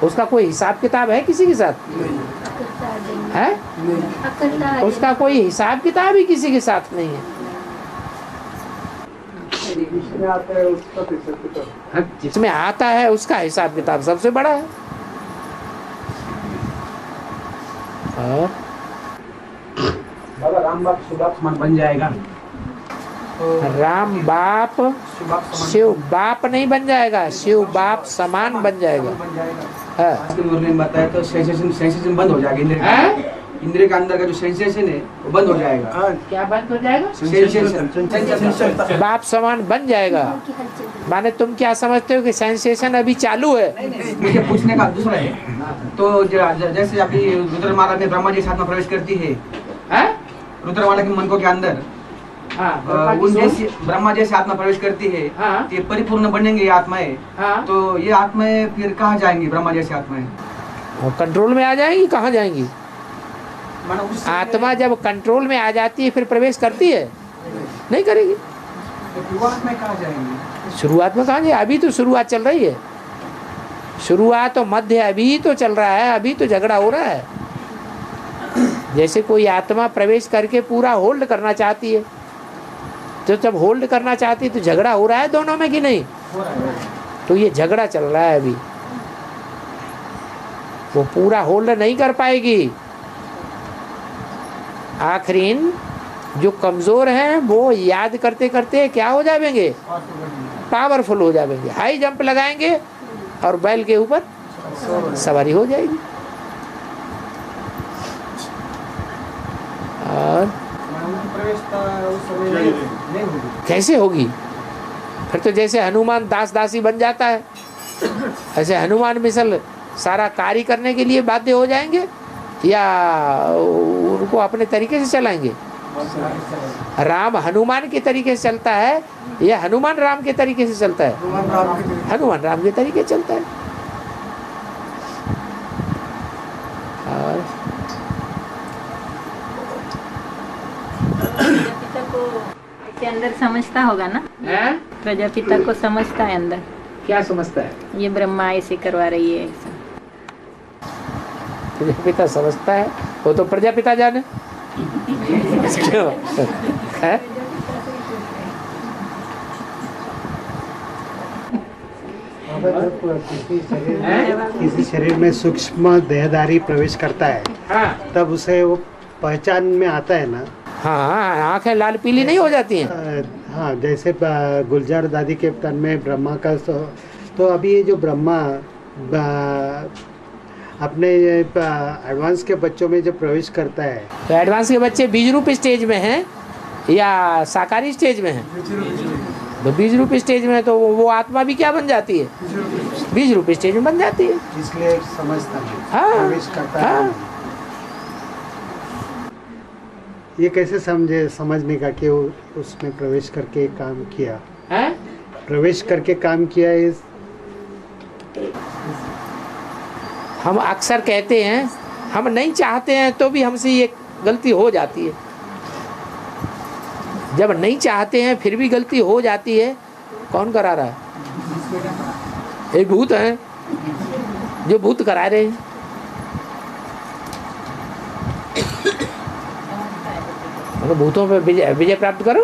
उसका कोई हिसाब किताब है किसी के साथ? है? उसका कोई हिसाब किताब ही किसी के साथ नहीं है। जिसमें आता है उसका हिसाब किताब सबसे बड़ा है। और बाबा राम बाप शुभाप समान बन जाएगा। राम बाप शिव बाप नहीं बन जाएगा, शिव बाप समान बन जाएगा। आज के मुरली में बताया तो सेंसेशन बंद हो जाएगा। इंद्रिय के अंदर का जो सेंसेशन है वो बंद हो जाएगा। क्या बंद हो जाएगा? सेंसेशन बाप समान बन जाएगा। माने तुम क्या समझते हो कि सेंसेशन अभी चालू है? मुझे पूछने का दूसरा है, तो जैसे अभी रुद्रमाला में ब्रह्मा जी साथ में प्रवेश करती है, रुद्रमाला के मनकों के अंदर उन जैसी ब्रह्मा जैसे आत्मा प्रवेश करती है, ये परिपूर्ण बनेंगे ये आत्माएं। तो ये आत्माएं फिर कहाँ जाएंगी? ब्रह्मा जैसी आत्माएं कंट्रोल में आ जाएंगी। कहाँ जाएंगी? आत्मा जब कंट्रोल में आ जाती है फिर प्रवेश करती है? नहीं करेगी। शुरुआत में कहाँ जाएंगी? शुरुआत में कहाँ जाए? अभी तो शुरुआत चल रही है। शुरुआत तो मध्य अभी तो चल रहा है, अभी तो झगड़ा हो रहा है। जैसे कोई आत्मा प्रवेश करके पूरा होल्ड करना चाहती है, तो जब होल्ड करना चाहती है तो झगड़ा हो रहा है दोनों में कि नहीं? तो ये झगड़ा चल रहा है अभी। वो पूरा होल्ड नहीं कर पाएगी। आखिरीन जो कमजोर हैं वो याद करते करते क्या हो जाएंगे? पावरफुल हो जाएंगे। हाई जंप लगाएंगे और बैल के ऊपर सवारी हो जाएगी। और कैसे होगी? फिर तो जैसे हनुमान दास दासी बन जाता है, ऐसे हनुमान मिसल सारा कार्य करने के लिए बाध्य हो जाएंगे या उनको अपने तरीके से चलाएंगे? राम हनुमान के तरीके से चलता है या हनुमान राम के तरीके से चलता है? हनुमान राम के तरीके से चलता है। और प्रजापिता को ऐसे अंदर समझता होगा ना? प्रजापिता को समझता है अंदर। क्या समझता है? ये ब्रह्मा ऐसे करवा रही है ऐसा। प्रजापिता समझता है, वो तो प्रजापिता जाने। क्यों? है? किसी शरीर में सूक्ष्म देहधारी प्रवेश करता है, तब उसे वो पहचान में आता है ना। हाँ, आंखें लाल पीली नहीं हो जाती हैं। हाँ, जैसे गुलजार दादी के तन में ब्रह्मा का तो अभी ये जो ब्रह्मा अपने एडवांस के बच्चों में जब प्रवेश करता है, तो एडवांस के बच्चे बीज रूप स्टेज में हैं या साकारी स्टेज में हैं? तो बीज रूप स्टेज में, तो वो आत्मा भी क्या बन जाती है? बीज रूप स्टेज में बन जाती है। इसलिए समझता है, प्रवेश करता है। ये कैसे समझने का कि उसने प्रवेश करके काम किया है? प्रवेश करके काम किया है। हम अक्सर कहते हैं, हम नहीं चाहते हैं तो भी हमसे ये गलती हो जाती है। जब नहीं चाहते हैं फिर भी गलती हो जाती है। कौन करा रहा है? एक भूत है जो भूत करा रहे हैं। भूतों पे विजय प्राप्त करो।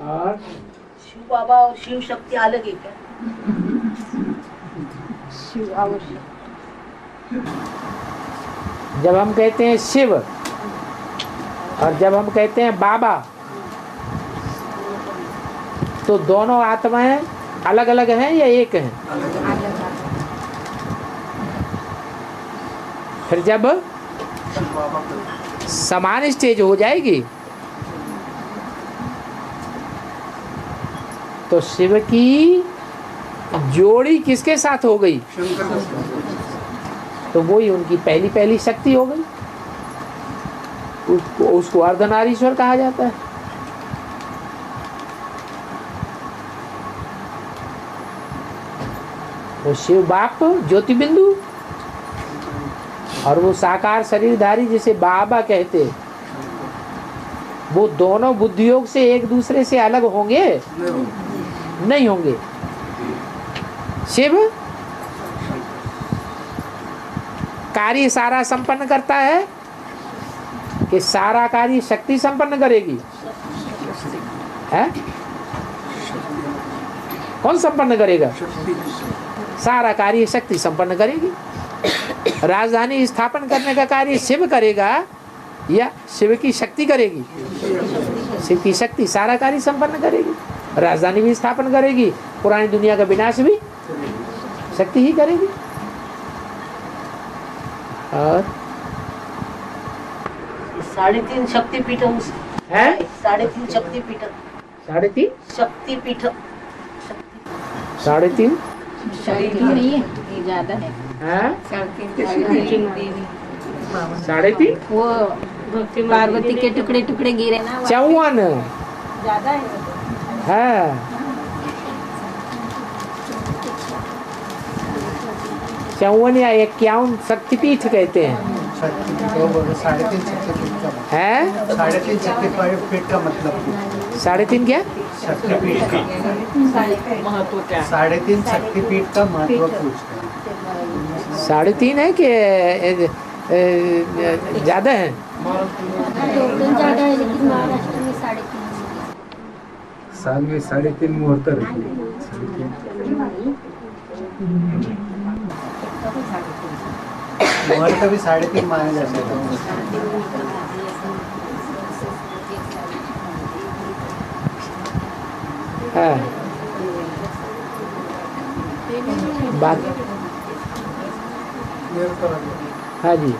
और शिव बाबा और शिव शक्ति अलग है क्या? शिव आवश्यक। जब हम कहते हैं शिव और जब हम कहते हैं बाबा, तो दोनों आत्माएं अलग अलग हैं या एक हैं? फिर जब समान स्टेज हो जाएगी तो शिव की जोड़ी किसके साथ हो गई? तो वही उनकी पहली शक्ति हो गई। उसको अर्धनारीश्वर कहा जाता है। वो शिव बाप ज्योति बिंदु और वो साकार शरीरधारी जिसे बाबा कहते, वो दोनों बुद्धियोग से एक दूसरे से अलग होंगे? नहीं होंगे। शिव कार्य सारा संपन्न करता है कि सारा कार्य शक्ति संपन्न करेगी? है? कौन संपन्न करेगा? सारा कार्य शक्ति संपन्न करेगी। राजधानी स्थापन करने का कार्य शिव करेगा या शिव की शक्ति करेगी? शिव की शक्ति सारा कार्य संपन्न करेगी। राजधानी भी स्थापन करेगी, पुरानी दुनिया का विनाश भी शक्ति ही करेगी। और 3.5 शक्तिपीठ है, 3.5 शक्तिपीठ, 3.5 शक्तिपीठ, 3.5 नहीं है, ये ज्यादा है। 3.5 वो पार्वती के टुकड़े टुकड़े गिरे ना, 54 ज्यादा है। 54 या 51 शक्तिपीठ कहते हैं। 3.5 शक्तिपीठ का है 3.5 शक्तिपीठ का मतलब 3.5 क्या? शक्तिपीठ का महत्व क्या? 3.5 शक्तिपीठ का महत्व पूछते हैं। 3.5 है कि ज्यादा है? ज्यादा है, लेकिन महाराष्ट्र में 3.5 साल में 3.5 मुहूर्त रहते हैं। मुहूर्त भी 3.5 माने जाते हैं। हाँ। बात हाँ जी।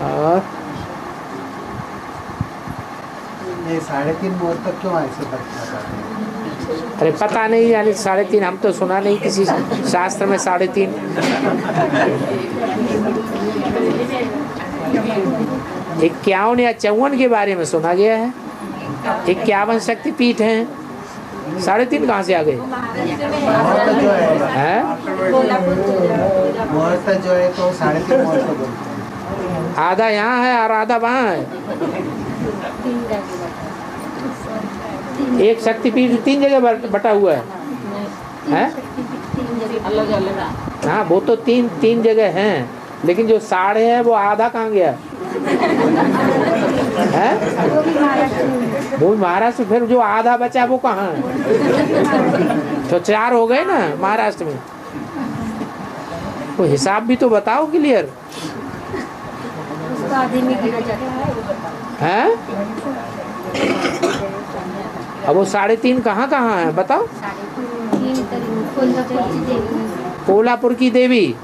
और ये 3.5 मुहूर्त क्यों ऐसे बताते हैं? अरे पता नहीं, यानी 3.5 हम तो सुना नहीं किसी शास्त्र में 3.5। 51 या 54 के बारे में सुना गया है। 51 शक्तिपीठ हैं, 3.5 कहाँ से आ गए? मुहूर्त जो है तो 3.5 मुहूर्त बोलते हैं। आधा यहाँ है और आधा वहाँ है। एक शक्तिपीठ 3 जगह बटा हुआ है। अलग अलग। हाँ, वो तो तीन जगह हैं, लेकिन जो 3.5 है वो आधा कहाँ गया है? वो महाराष्ट्र। फिर जो आधा बचा वो कहाँ है? तो 4 हो गए ना महाराष्ट्र में। वो हिसाब भी तो बताओ क्लियर है। अब वो 3.5 कहाँ कहाँ है बताओ? कोल्हापुर की देवी,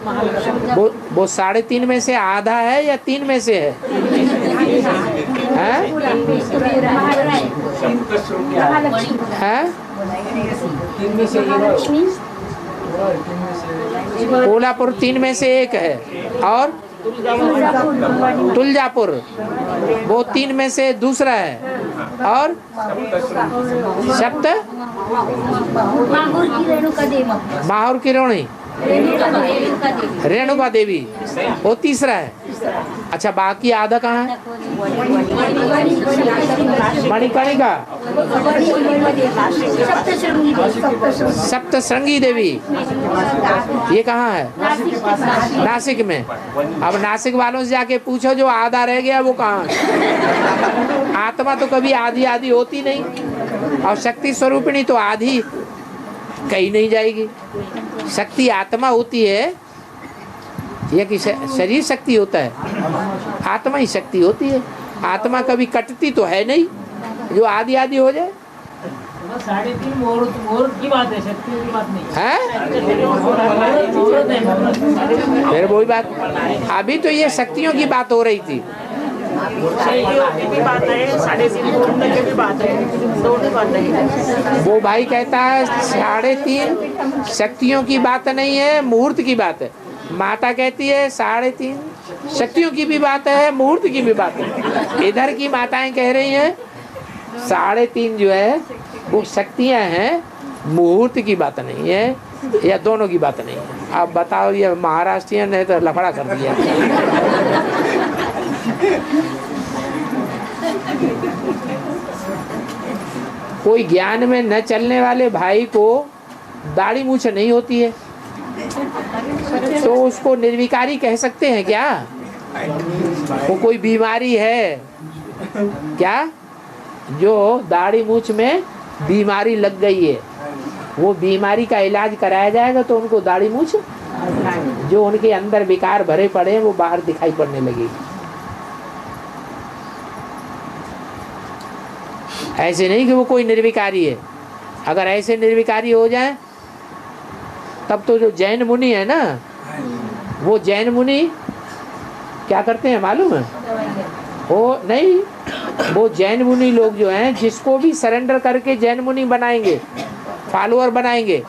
वो 3.5 में से आधा है या 3 में से है? कोल्हापुर 3 में से एक है। और तुलजापुर वो 3 में से दूसरा है। और सप्त माहौर की रेणुका देवी वो तीसरा है। अच्छा, बाकी आधा कहाँ है? मणिकर्णिका, सप्तशृंगी देवी ये कहाँ है? नासिक में। अब नासिक वालों से जाके पूछो जो आधा रह गया वो कहाँ है? आत्मा तो कभी आधी आधी होती नहीं, और शक्ति स्वरूपिणी तो आधी कहीं नहीं जाएगी। शक्ति आत्मा होती है, यह कि शरीर शक्ति होता है, आत्मा ही शक्ति होती है। आत्मा कभी कटती तो है नहीं जो आदि आदि हो जाए। 3.5 मुहूर्त की बात है, शक्तियों की बात नहीं है। है। फिर वही बात, अभी तो ये शक्तियों की बात हो रही थी। वो भाई कहता है 3.5 शक्तियों की बात नहीं है, मुहूर्त की बात है। माता कहती है 3.5 शक्तियों की भी बात है, मुहूर्त की भी बात है। इधर की माताएं कह रही हैं 3.5 जो है वो शक्तियां हैं, मुहूर्त की बात नहीं है, या दोनों की बात नहीं है। आप बताओ, ये महाराष्ट्रियन ने तो लफड़ा कर दिया। कोई ज्ञान में न चलने वाले भाई को दाढ़ी मूछ नहीं होती है तो उसको निर्विकारी कह सकते हैं क्या? वो कोई बीमारी है क्या? जो दाढ़ी मूछ में बीमारी लग गई है, वो बीमारी का इलाज कराया जाएगा तो उनको दाढ़ी मूछ, जो उनके अंदर विकार भरे पड़े हैं वो बाहर दिखाई पड़ने लगेगी। ऐसे नहीं कि वो कोई निर्विकारी है। अगर ऐसे निर्विकारी हो जाए तब तो जो जैन मुनि है ना, वो जैन मुनि क्या करते हैं मालूम है? वो नहीं, वो जैन मुनि लोग जो हैं, जिसको भी सरेंडर करके जैन मुनि बनाएंगे, फॉलोअर बनाएंगे,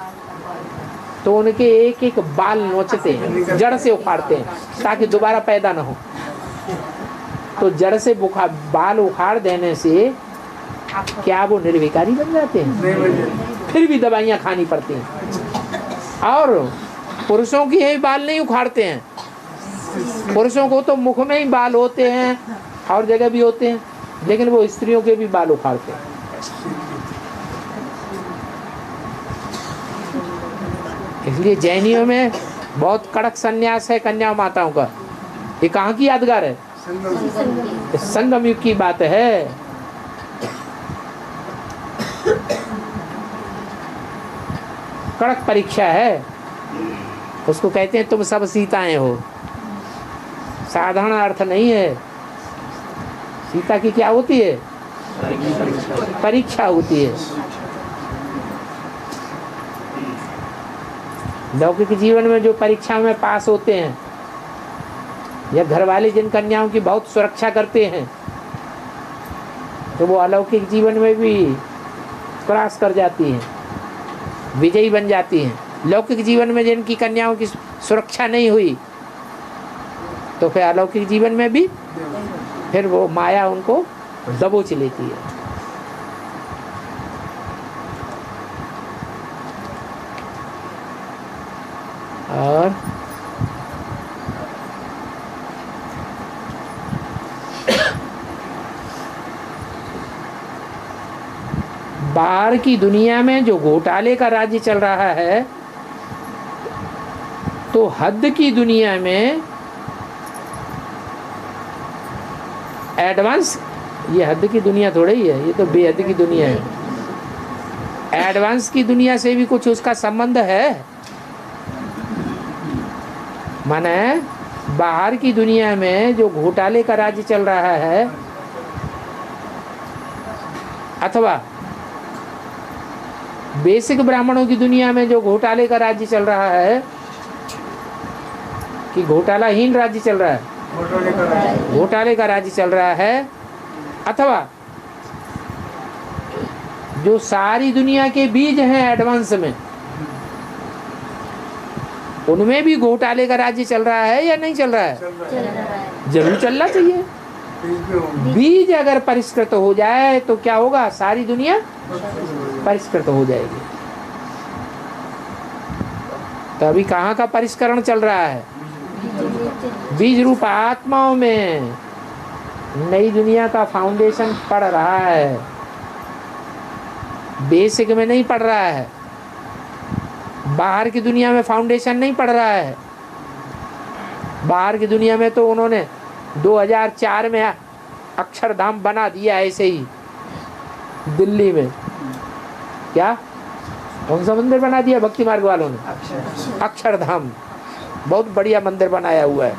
तो उनके एक एक बाल नोचते हैं, जड़ से उखाड़ते हैं ताकि दोबारा पैदा ना हो। तो जड़ से बाल उखाड़ देने से क्या वो निर्विकारी बन जाते हैं? फिर भी दवाइयाँ खानी पड़ती हैं। और पुरुषों की ही बाल नहीं उखाड़ते हैं, पुरुषों को तो मुख में ही बाल होते हैं और जगह भी होते हैं, लेकिन वो स्त्रियों के भी बाल उखाड़ते हैं। इसलिए जैनियों में बहुत कड़क संन्यास है कन्या माताओं का। ये कहाँ की यादगार है? संगम युग की बात है। कड़क परीक्षा है, उसको कहते हैं तुम सब सीताएं हो। साधारण अर्थ नहीं है। सीता की क्या होती है? परीक्षा होती है। लौकिक जीवन में जो परीक्षा में पास होते हैं, या घर वाले जिन कन्याओं की बहुत सुरक्षा करते हैं, तो वो अलौकिक जीवन में भी क्रॉस कर जाती हैं, विजयी बन जाती हैं। लौकिक जीवन में जिनकी कन्याओं की सुरक्षा नहीं हुई, तो फिर अलौकिक जीवन में भी फिर वो माया उनको दबोच लेती है। और बाहर की दुनिया में जो घोटाले का राज्य चल रहा है, तो हद की दुनिया में एडवांस, ये हद की दुनिया थोड़ी ही है, ये तो बेहद की दुनिया है। एडवांस की दुनिया से भी कुछ उसका संबंध है। माने बाहर की दुनिया में जो घोटाले का राज्य चल रहा है, अथवा बेसिक ब्राह्मणों की दुनिया में जो घोटाले का राज्य चल रहा है, कि घोटालाहीन राज्य चल रहा है, घोटाले का राज्य चल रहा है, अथवा जो सारी दुनिया के बीज हैं एडवांस में, उनमें भी घोटाले का राज्य चल रहा है या नहीं चल रहा है? जरूर चलना चाहिए। बीज अगर परिष्कृत हो जाए तो क्या होगा? सारी दुनिया परिष्कृत हो जाएगी। तो अभी कहाँ का परिष्करण चल रहा है? बीज रूप आत्माओं में नई दुनिया का फाउंडेशन पड़ रहा है, बेसिक में नहीं पड़ रहा है। बाहर की दुनिया में फाउंडेशन नहीं पड़ रहा है। बाहर की दुनिया में तो उन्होंने 2004 में अक्षरधाम बना दिया ऐसे ही, दिल्ली में। क्या कौन सा मंदिर बना दिया भक्ति मार्ग वालों ने? अक्षरधाम। बहुत बढ़िया मंदिर बनाया हुआ है,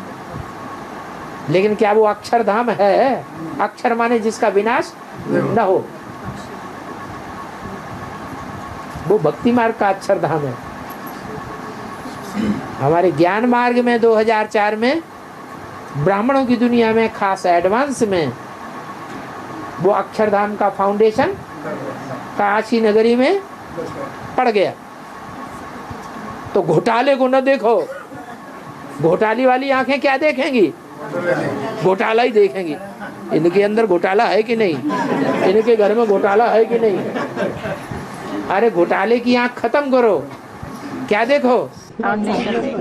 लेकिन क्या वो अक्षरधाम है? अक्षर माने जिसका विनाश न हो, वो भक्ति मार्ग का अक्षरधाम है। हमारे ज्ञान मार्ग में 2004 में ब्राह्मणों की दुनिया में खास एडवांस में वो अक्षरधाम का फाउंडेशन काशी नगरी में पड़ गया। तो घोटाले को न देखो, घोटाली वाली आंखें क्या देखेंगी? घोटाला ही देखेंगी। इनके अंदर घोटाला है कि नहीं, इनके घर में घोटाला है कि नहीं। अरे घोटाले की आंख खत्म करो, क्या देखो? फाउंडेशन।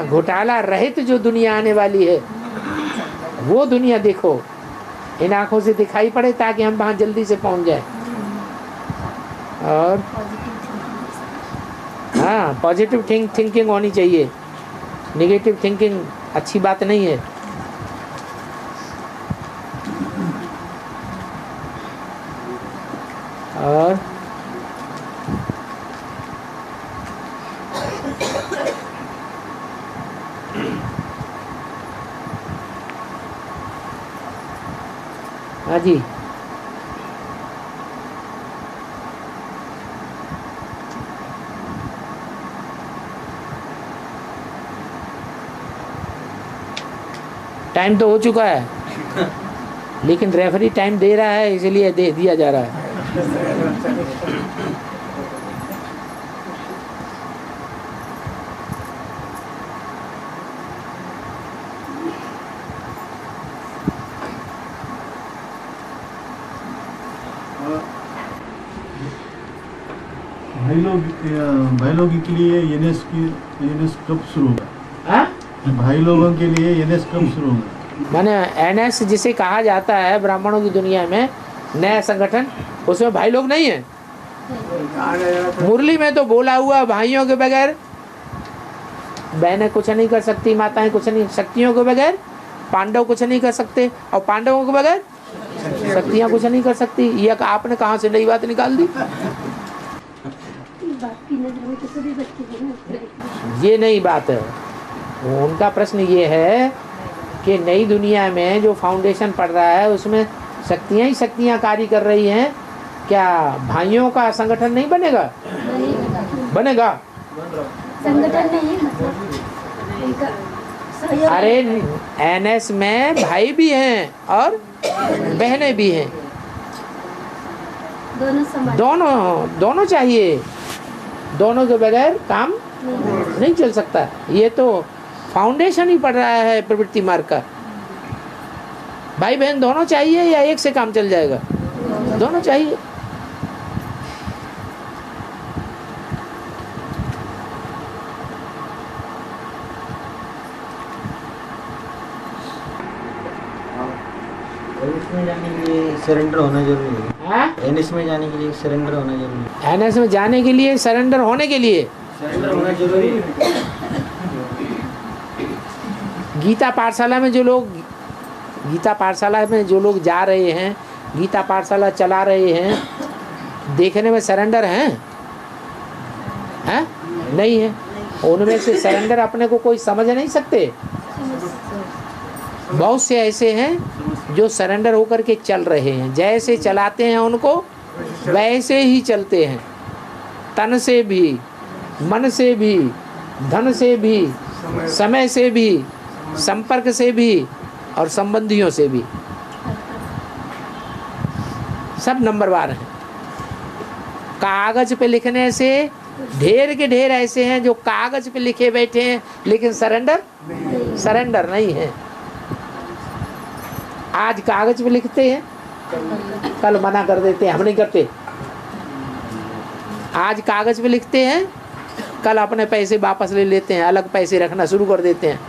घोटाला रहित जो दुनिया आने वाली है वो दुनिया देखो, इन आंखों से दिखाई पड़े ताकि हम वहां जल्दी से पहुंच जाए। और हाँ, पॉजिटिव थिंकिंग होनी चाहिए, नेगेटिव थिंकिंग अच्छी बात नहीं है। और हाँ जी, टाइम तो हो चुका है, लेकिन रेफरी टाइम दे रहा है इसलिए दे दिया जा रहा है। भाई लोगों के लिए एनएस कब शुरू होगा? भाई लोगों के लिए एनएस कब शुरू होगा? माने एनएस जिसे कहा जाता है ब्राह्मणों की दुनिया में नया संगठन, उसमें भाई लोग नहीं है। मुरली में तो बोला हुआ भाइयों के बगैर बहनें कुछ नहीं कर सकती, माताएं कुछ नहीं, शक्तियों के बगैर पांडव कुछ नहीं कर सकते, और पांडवों के बगैर शक्तियां कुछ नहीं कर सकती। ये आपने कहाँ से नई बात निकाल दी? ये नई बात है। उनका प्रश्न ये है कि नई दुनिया में जो फाउंडेशन पड़ रहा है उसमें शक्तियां ही शक्तियां कार्य कर रही हैं, क्या भाइयों का संगठन नहीं बनेगा? बनेगा। संगठन नहीं मतलब अरे एनएस में भाई भी हैं और बहनें भी हैं, दोनों चाहिए, दोनों के बगैर काम नहीं चल सकता। ये तो फाउंडेशन ही पड़ रहा है प्रवृत्ति मार्ग का। भाई बहन दोनों चाहिए या एक से काम चल जाएगा? दोनों चाहिए। एनएस में जाने के लिए सरेंडर होना जरूरी है। एनएस में जाने के लिए सरेंडर होना जरूरी है। एनएस में जाने के लिए सरेंडर होने के लिए सरेंडर होना जरूरी है। गीता पाठशाला में जो लोग जा रहे हैं, गीता पाठशाला चला रहे हैं, देखने में सरेंडर हैं? नहीं है। उनमें से सरेंडर अपने को कोई समझ नहीं सकते। बहुत से ऐसे हैं जो सरेंडर होकर के चल रहे हैं, जैसे चलाते हैं उनको वैसे ही चलते हैं, तन से भी, मन से भी, धन से भी, समय से भी, संपर्क से भी और संबंधियों से भी, सब नंबरवार हैं। कागज पे लिखने से ढेर के ढेर ऐसे हैं जो कागज पे लिखे बैठे हैं लेकिन सरेंडर नहीं है। आज कागज पे लिखते हैं, कल मना कर देते हैं, हम नहीं करते। आज कागज पे लिखते हैं, कल अपने पैसे वापस ले लेते हैं, अलग पैसे रखना शुरू कर देते हैं,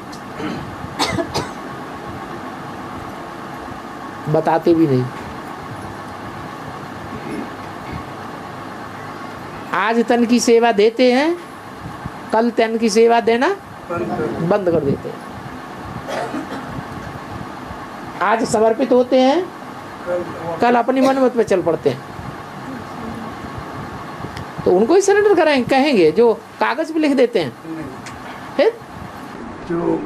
बताते भी नहीं। आज तन की सेवा देते हैं, कल तन की सेवा देना बंद कर देते हैं। आज समर्पित होते हैं, कल अपनी मनमत पे चल पड़ते हैं। तो उनको ही सरेंडर कराएंगे, कहेंगे जो कागज पे लिख देते हैं। फिर जो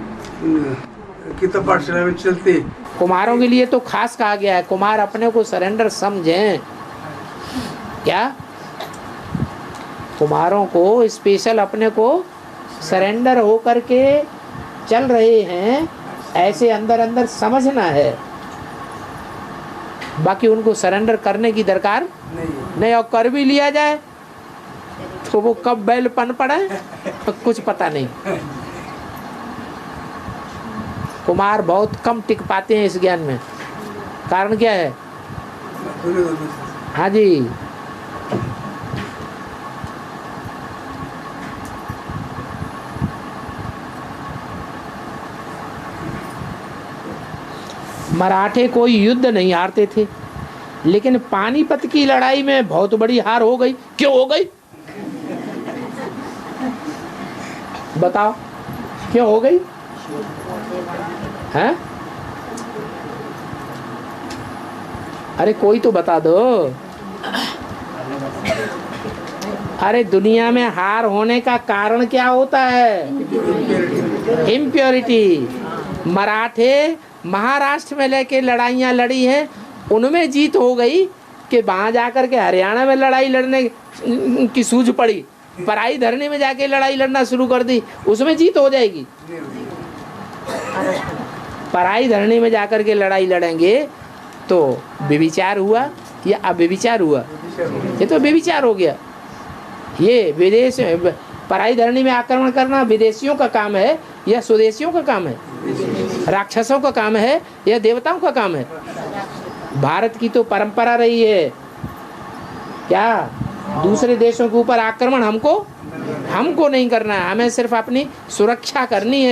गीता पाठशाला में चलते कुमारों के लिए तो खास कहा गया है, कुमार अपने को सरेंडर समझें। क्या कुमारों को स्पेशल अपने को सरेंडर हो करके चल रहे हैं, ऐसे अंदर अंदर समझना है। बाकी उनको सरेंडर करने की दरकार नहीं, और कर भी लिया जाए तो वो कब बैल पन पड़े तो कुछ पता नहीं। कुमार बहुत कम टिक पाते हैं इस ज्ञान में। कारण क्या है? हाँ जी, मराठे कोई युद्ध नहीं हारते थे, लेकिन पानीपत की लड़ाई में बहुत बड़ी हार हो गई। क्यों हो गई बताओ, क्यों हो गई? हैं? अरे कोई तो बता दो। अरे दुनिया में हार होने का कारण क्या होता है? इम्प्योरिटी। मराठे महाराष्ट्र में लेके लड़ाइयाँ लड़ी हैं, उनमें जीत हो गई कि वहाँ जाकर के हरियाणा में लड़ाई लड़ने की सूझ पड़ी, पराई धरने में जाके लड़ाई लड़ना शुरू कर दी, उसमें जीत हो जाएगी? पराई धरने में जाकर के लड़ाई लड़ेंगे तो व्यभिचार हुआ या अव्यभिचार हुआ? ये तो व्यभिचार हो गया। ये विदेश पराई धरनी में आक्रमण करना विदेशियों का काम है या स्वदेशियों का काम है? राक्षसों का काम है या देवताओं का काम है? भारत की तो परंपरा रही है क्या दूसरे देशों के ऊपर आक्रमण हमको नहीं करना है, हमें सिर्फ अपनी सुरक्षा करनी है।